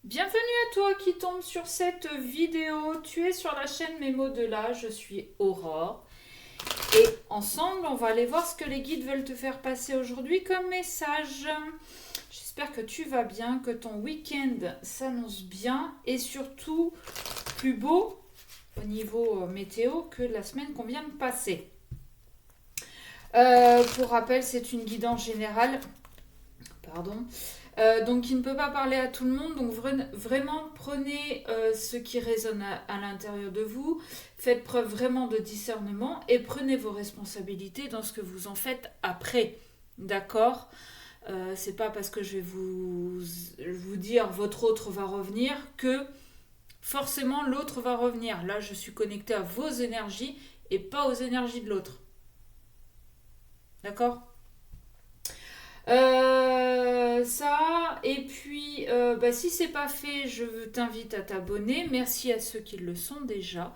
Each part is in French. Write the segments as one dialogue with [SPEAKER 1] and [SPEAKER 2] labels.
[SPEAKER 1] Bienvenue à toi qui tombe sur cette vidéo. Tu es sur la chaîne Mes mots de là, je suis Aurore. Et ensemble, on va aller voir ce que les guides veulent te faire passer aujourd'hui comme message. J'espère que tu vas bien, que ton week-end s'annonce bien et surtout plus beau au niveau météo que la semaine qu'on vient de passer. Pour rappel, c'est une guidance générale. Pardon. Donc il ne peut pas parler à tout le monde, donc vraiment prenez ce qui résonne à l'intérieur de vous, faites preuve vraiment de discernement et prenez vos responsabilités dans ce que vous en faites après, d'accord. C'est pas parce que je vais vous dire votre autre va revenir que forcément l'autre va revenir. Là je suis connectée à vos énergies et pas aux énergies de l'autre, d'accord. Ça, et puis si c'est pas fait, je t'invite à t'abonner. Merci à ceux qui le sont déjà.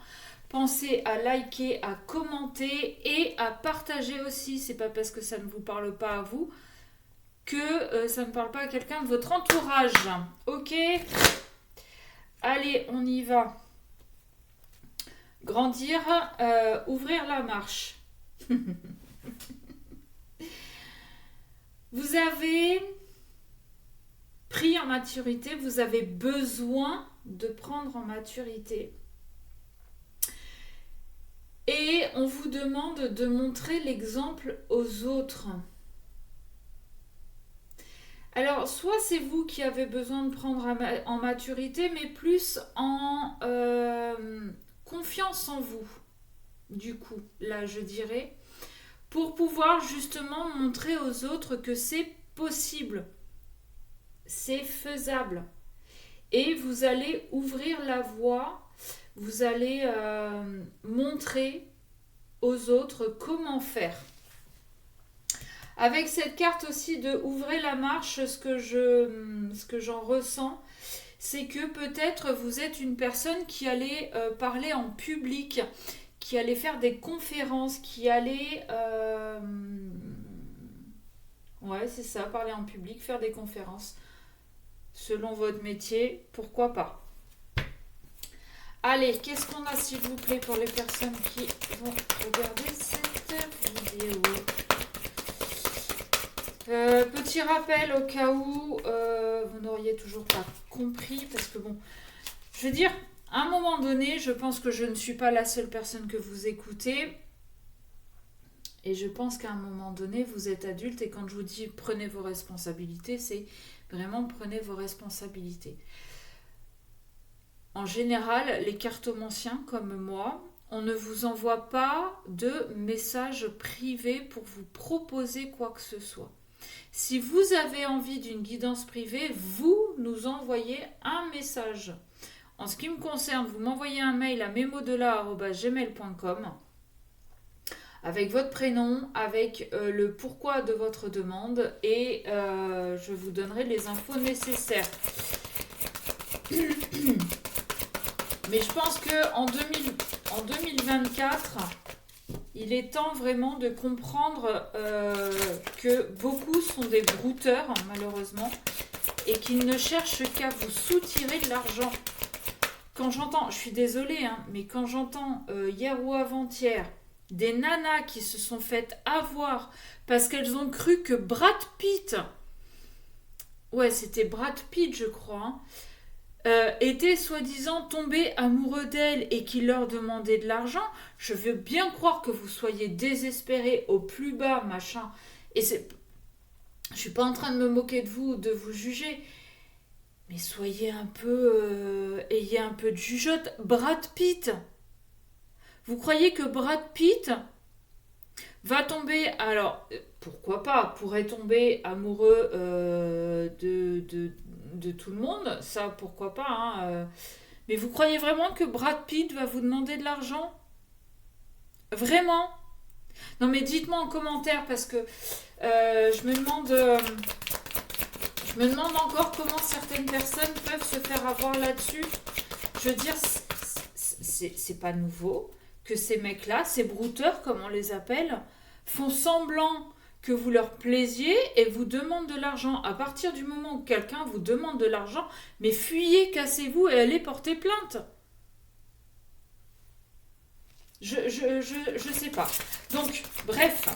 [SPEAKER 1] Pensez à liker, à commenter et à partager aussi. C'est pas parce que ça ne vous parle pas à vous que ça ne parle pas à quelqu'un de votre entourage. Ok. Allez, on y va. Grandir, ouvrir la marche. Vous avez pris en maturité, vous avez besoin de prendre en maturité. Et on vous demande de montrer l'exemple aux autres. Alors, soit c'est vous qui avez besoin de prendre en maturité, mais plus en confiance en vous, du coup, là je dirais, pour pouvoir justement montrer aux autres que c'est possible, c'est faisable. Et vous allez ouvrir la voie, vous allez montrer aux autres comment faire. Avec cette carte aussi de ouvrez la marche, ce que j'en ressens, c'est que peut-être vous êtes une personne qui allait parler en public, qui allait faire des conférences, qui allait... ouais, c'est ça, parler en public, faire des conférences. Selon votre métier, pourquoi pas. Allez, qu'est-ce qu'on a s'il vous plaît pour les personnes qui vont regarder cette vidéo. Petit rappel au cas où vous n'auriez toujours pas compris, parce que bon, je veux dire, à un moment donné, je pense que je ne suis pas la seule personne que vous écoutez, et je pense qu'à un moment donné, vous êtes adulte, et quand je vous dis prenez vos responsabilités, c'est vraiment prenez vos responsabilités. En général, les cartomanciens comme moi, on ne vous envoie pas de messages privés pour vous proposer quoi que ce soit. Si vous avez envie d'une guidance privée, vous nous envoyez un message. En ce qui me concerne, vous m'envoyez un mail à memodela@gmail.com avec votre prénom, avec le pourquoi de votre demande et je vous donnerai les infos nécessaires. Mais je pense qu'en 2024, il est temps vraiment de comprendre que beaucoup sont des brouteurs, malheureusement, et qu'ils ne cherchent qu'à vous soutirer de l'argent. Quand j'entends, je suis désolée, hein, mais quand j'entends hier ou avant-hier des nanas qui se sont faites avoir parce qu'elles ont cru que Brad Pitt, ouais, c'était Brad Pitt, je crois, hein, était soi-disant tombé amoureux d'elle et qu'il leur demandait de l'argent, je veux bien croire que vous soyez désespérés au plus bas, machin. Et c'est, je suis pas en train de me moquer de vous, de vous juger, mais soyez un peu, ayez un peu de jugeote. Brad Pitt, vous croyez que Brad Pitt va tomber, alors pourquoi pas, pourrait tomber amoureux de tout le monde, ça pourquoi pas, hein, mais vous croyez vraiment que Brad Pitt va vous demander de l'argent? Vraiment? Non mais dites-moi en commentaire parce que je me demande encore comment certaines personnes peuvent se faire avoir là-dessus. Je veux dire, c'est pas nouveau que ces mecs-là, ces brouteurs comme on les appelle, font semblant que vous leur plaisiez et vous demandent de l'argent. À partir du moment où quelqu'un vous demande de l'argent, mais fuyez, cassez-vous et allez porter plainte. Je sais pas. Donc, bref.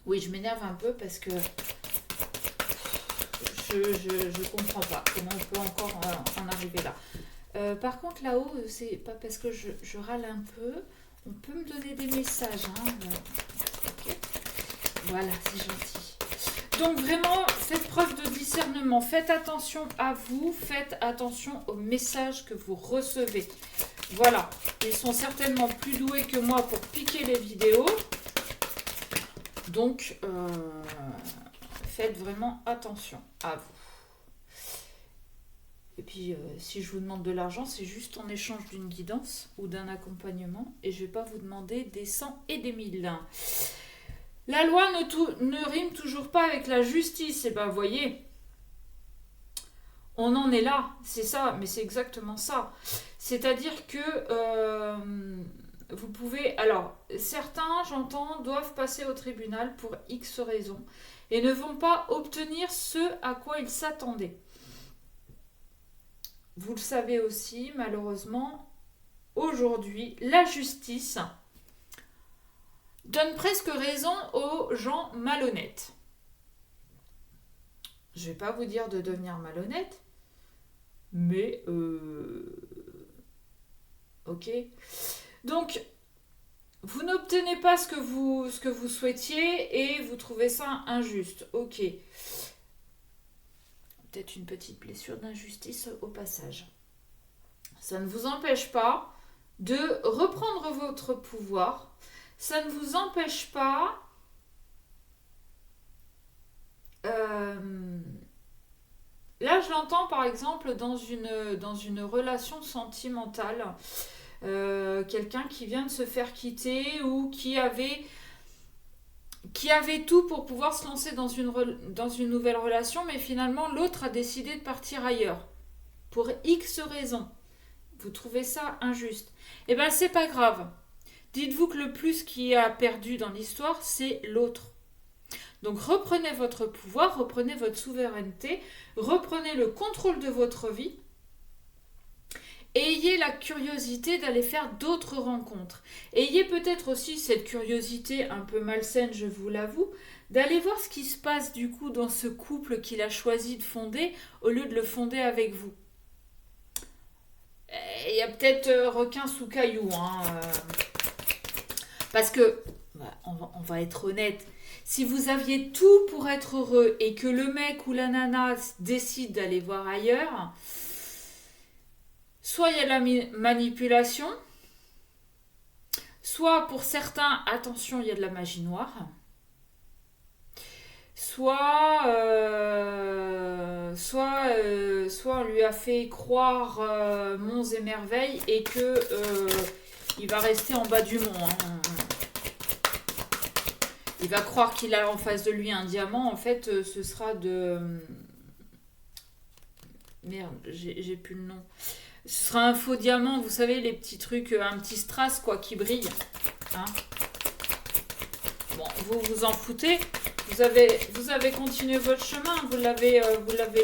[SPEAKER 1] Oui, je m'énerve un peu parce que je comprends pas comment on peut encore en arriver là. Par contre, là-haut, c'est pas parce que je râle un peu. On peut me donner des messages. Hein. Okay. Voilà, c'est gentil. Donc vraiment, faites preuve de discernement. Faites attention à vous. Faites attention aux messages que vous recevez. Voilà. Ils sont certainement plus doués que moi pour piquer les vidéos. Donc, faites vraiment attention à vous. Et puis, si je vous demande de l'argent, c'est juste en échange d'une guidance ou d'un accompagnement. Et je ne vais pas vous demander des 100 et des 1000. La loi ne rime toujours pas avec la justice. Et bien, vous voyez, on en est là. C'est ça, mais c'est exactement ça. C'est-à-dire que vous pouvez... Alors, certains, j'entends, doivent passer au tribunal pour X raisons et ne vont pas obtenir ce à quoi ils s'attendaient. Vous le savez aussi, malheureusement, aujourd'hui, la justice donne presque raison aux gens malhonnêtes. Je ne vais pas vous dire de devenir malhonnête, mais ok. Donc, vous n'obtenez pas ce que vous souhaitiez et vous trouvez ça injuste. Ok. Peut-être une petite blessure d'injustice au passage. Ça ne vous empêche pas de reprendre votre pouvoir. Ça ne vous empêche pas là, je l'entends par exemple dans une relation sentimentale. Quelqu'un qui vient de se faire quitter ou qui avait tout pour pouvoir se lancer dans une nouvelle relation, mais finalement l'autre a décidé de partir ailleurs pour X raisons. Vous trouvez ça injuste? Eh bien, c'est pas grave. Dites-vous que le plus qui a perdu dans l'histoire, c'est l'autre. Donc reprenez votre pouvoir, reprenez votre souveraineté, reprenez le contrôle de votre vie. Ayez la curiosité d'aller faire d'autres rencontres. Ayez peut-être aussi cette curiosité un peu malsaine, je vous l'avoue, d'aller voir ce qui se passe du coup dans ce couple qu'il a choisi de fonder au lieu de le fonder avec vous. Il y a peut-être requin sous caillou. Hein, parce que, on va être honnête, si vous aviez tout pour être heureux et que le mec ou la nana décide d'aller voir ailleurs... Soit il y a de la manipulation, soit pour certains, attention, il y a de la magie noire, soit on lui a fait croire monts et merveilles et que il va rester en bas du mont. Hein. Il va croire qu'il a en face de lui un diamant, en fait, ce sera de... Merde, j'ai plus le nom. Ce sera un faux diamant, vous savez, les petits trucs, un petit strass, quoi, qui brille. Hein, bon, vous vous en foutez. Vous avez continué votre chemin, vous l'avez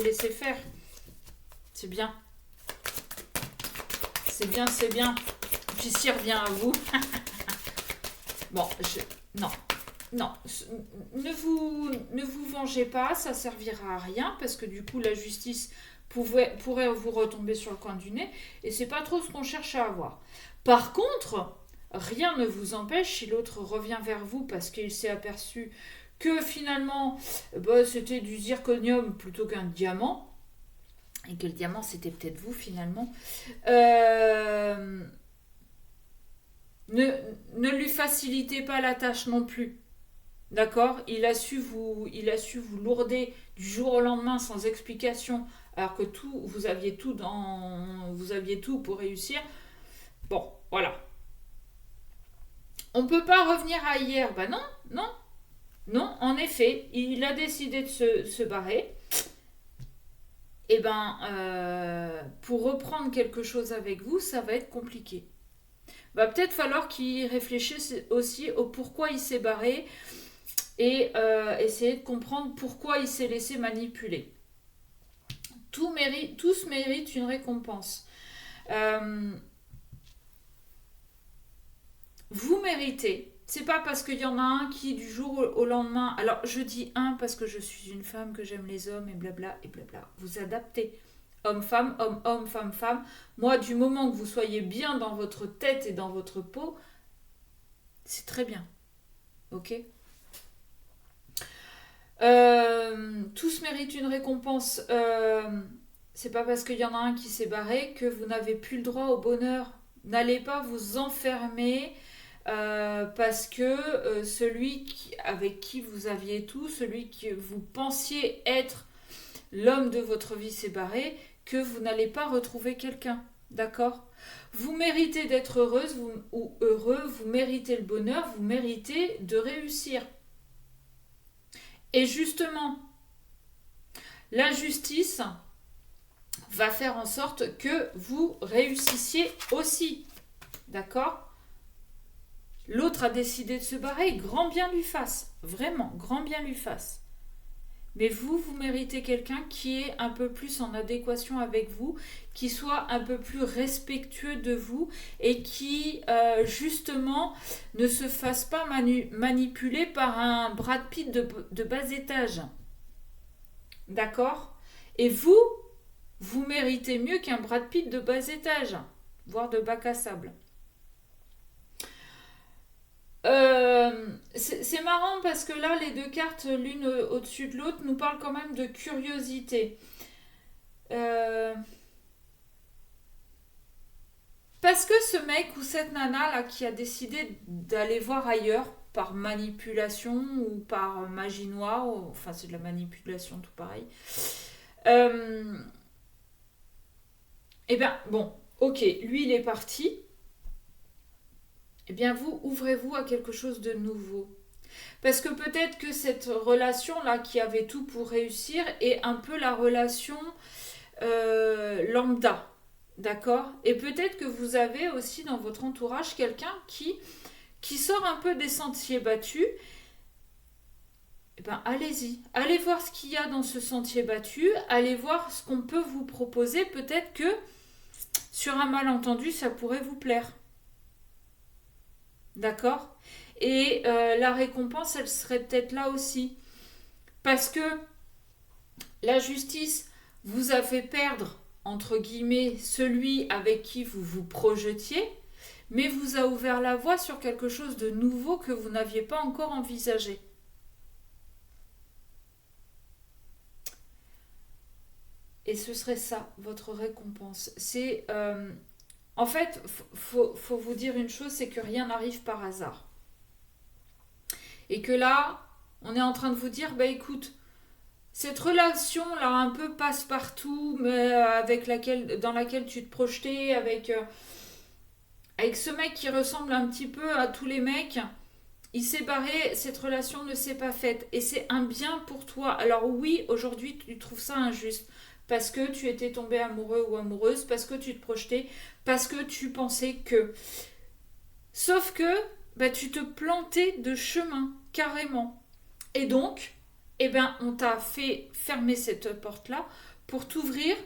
[SPEAKER 1] laissé faire. C'est bien. C'est bien, c'est bien. Puis s'il revient à vous. Bon, non. Non, ne vous vengez pas, ça servira à rien, parce que du coup, la justice... pourrait vous retomber sur le coin du nez, et c'est pas trop ce qu'on cherche à avoir. Par contre, rien ne vous empêche, si l'autre revient vers vous parce qu'il s'est aperçu que finalement c'était du zirconium plutôt qu'un diamant, et que le diamant c'était peut-être vous finalement, ne lui facilitez pas la tâche non plus. D'accord, il a su vous lourder du jour au lendemain sans explication, alors que vous aviez tout pour réussir. Bon, voilà. On ne peut pas revenir à hier. Ben non, en effet, il a décidé de se barrer. Et pour reprendre quelque chose avec vous, ça va être compliqué. Va peut-être falloir qu'il réfléchisse aussi au pourquoi il s'est barré. et essayer de comprendre pourquoi il s'est laissé manipuler. Tous méritent une récompense. Vous méritez. C'est pas parce qu'il y en a un qui du jour au lendemain. Alors je dis un parce que je suis une femme, que j'aime les hommes et blabla et blabla. Vous adaptez. Homme-femme, homme-homme, femme-femme. Moi, du moment que vous soyez bien dans votre tête et dans votre peau, c'est très bien. Ok. Tous méritent une récompense. C'est pas parce qu'il y en a un qui s'est barré que vous n'avez plus le droit au bonheur. N'allez pas vous enfermer parce que avec qui vous aviez tout, celui que vous pensiez être l'homme de votre vie s'est barré, que vous n'allez pas retrouver quelqu'un. D'accord? Vous méritez d'être heureuse ou heureux, vous méritez le bonheur, vous méritez de réussir. Et justement, la justice va faire en sorte que vous réussissiez aussi. D'accord? L'autre a décidé de se barrer, grand bien lui fasse. Vraiment, grand bien lui fasse. Mais vous méritez quelqu'un qui est un peu plus en adéquation avec vous, qui soit un peu plus respectueux de vous et qui, justement, ne se fasse pas manipuler par un Brad Pitt de bas étage. D'accord? Et vous méritez mieux qu'un Brad Pitt de bas étage, voire de bac à sable. C'est marrant parce que là, les deux cartes, l'une au-dessus de l'autre, nous parlent quand même de curiosité. Euh, Parce que ce mec ou cette nana là qui a décidé d'aller voir ailleurs par manipulation ou par magie noire, enfin c'est de la manipulation tout pareil. Euh, eh bien bon, ok, lui il est parti. Eh bien vous ouvrez-vous à quelque chose de nouveau. Parce que peut-être que cette relation-là qui avait tout pour réussir est un peu la relation lambda. D'accord? Et peut-être que vous avez aussi dans votre entourage quelqu'un qui sort un peu des sentiers battus. Eh ben allez-y. Allez voir ce qu'il y a dans ce sentier battu. Allez voir ce qu'on peut vous proposer. Peut-être que sur un malentendu, ça pourrait vous plaire. D'accord? Et la récompense, elle serait peut-être là aussi. Parce que la justice vous a fait perdre, entre guillemets, celui avec qui vous vous projetiez, mais vous a ouvert la voie sur quelque chose de nouveau que vous n'aviez pas encore envisagé. Et ce serait ça, votre récompense. C'est... en fait, faut vous dire une chose, c'est que rien n'arrive par hasard. Et que là, on est en train de vous dire, bah écoute, cette relation là un peu passe-partout, mais dans laquelle tu te projetais, avec ce mec qui ressemble un petit peu à tous les mecs, il s'est barré, cette relation ne s'est pas faite. Et c'est un bien pour toi. Alors oui, aujourd'hui tu trouves ça injuste. Parce que tu étais tombé amoureux ou amoureuse, parce que tu te projetais, parce que tu pensais que. Sauf que bah, tu te plantais de chemin, carrément. Et donc, eh ben, on t'a fait fermer cette porte-là pour t'ouvrir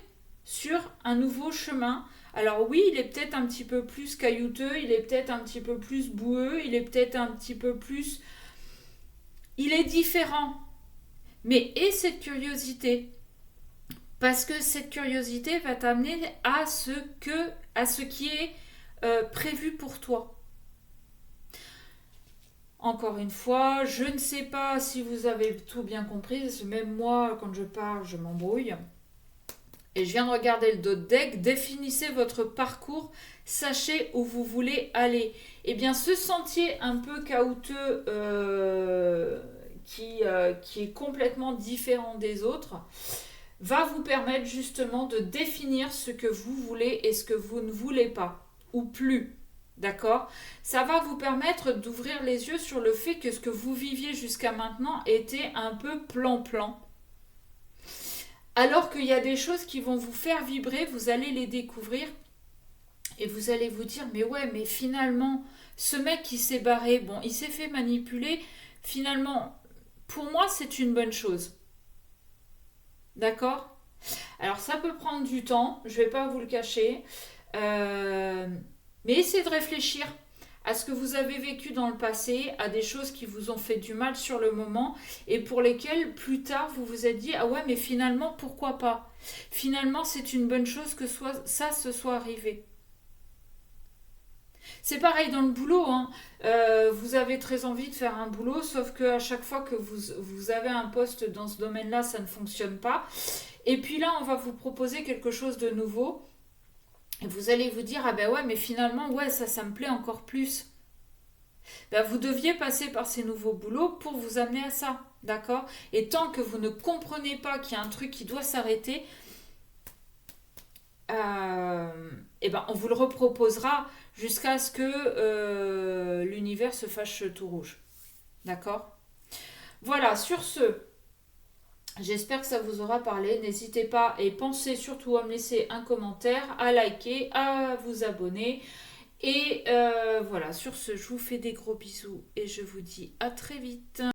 [SPEAKER 1] sur un nouveau chemin. Alors oui, il est peut-être un petit peu plus caillouteux, il est peut-être un petit peu plus boueux, il est peut-être un petit peu plus... Il est différent. Mais et cette curiosité? Parce que cette curiosité va t'amener à ce qui est prévu pour toi. Encore une fois, je ne sais pas si vous avez tout bien compris, parce que même moi, quand je parle, je m'embrouille. Et je viens de regarder le dos de deck. Définissez votre parcours, sachez où vous voulez aller. Eh bien, ce sentier un peu caouteux qui est complètement différent des autres va vous permettre justement de définir ce que vous voulez et ce que vous ne voulez pas, ou plus. D'accord? Ça va vous permettre d'ouvrir les yeux sur le fait que ce que vous viviez jusqu'à maintenant était un peu plan-plan. Alors qu'il y a des choses qui vont vous faire vibrer, vous allez les découvrir et vous allez vous dire mais ouais, mais finalement, ce mec qui s'est barré, bon, il s'est fait manipuler, finalement, pour moi, c'est une bonne chose. D'accord? Alors, ça peut prendre du temps, je ne vais pas vous le cacher. Euh, mais essayez de réfléchir à ce que vous avez vécu dans le passé, à des choses qui vous ont fait du mal sur le moment et pour lesquelles plus tard vous vous êtes dit ah ouais mais finalement pourquoi pas. Finalement c'est une bonne chose que ça se soit arrivé. C'est pareil dans le boulot, hein. Vous avez très envie de faire un boulot, sauf que à chaque fois que vous avez un poste dans ce domaine-là, ça ne fonctionne pas. Et puis là, on va vous proposer quelque chose de nouveau. Et vous allez vous dire, ah ben ouais, mais finalement, ouais, ça me plaît encore plus. Ben, vous deviez passer par ces nouveaux boulots pour vous amener à ça, d'accord? Et tant que vous ne comprenez pas qu'il y a un truc qui doit s'arrêter, eh ben, on vous le reproposera jusqu'à ce que l'univers se fâche tout rouge, d'accord? Voilà, sur ce, j'espère que ça vous aura parlé. N'hésitez pas et pensez surtout à me laisser un commentaire, à liker, à vous abonner. Et voilà, sur ce, je vous fais des gros bisous et je vous dis à très vite.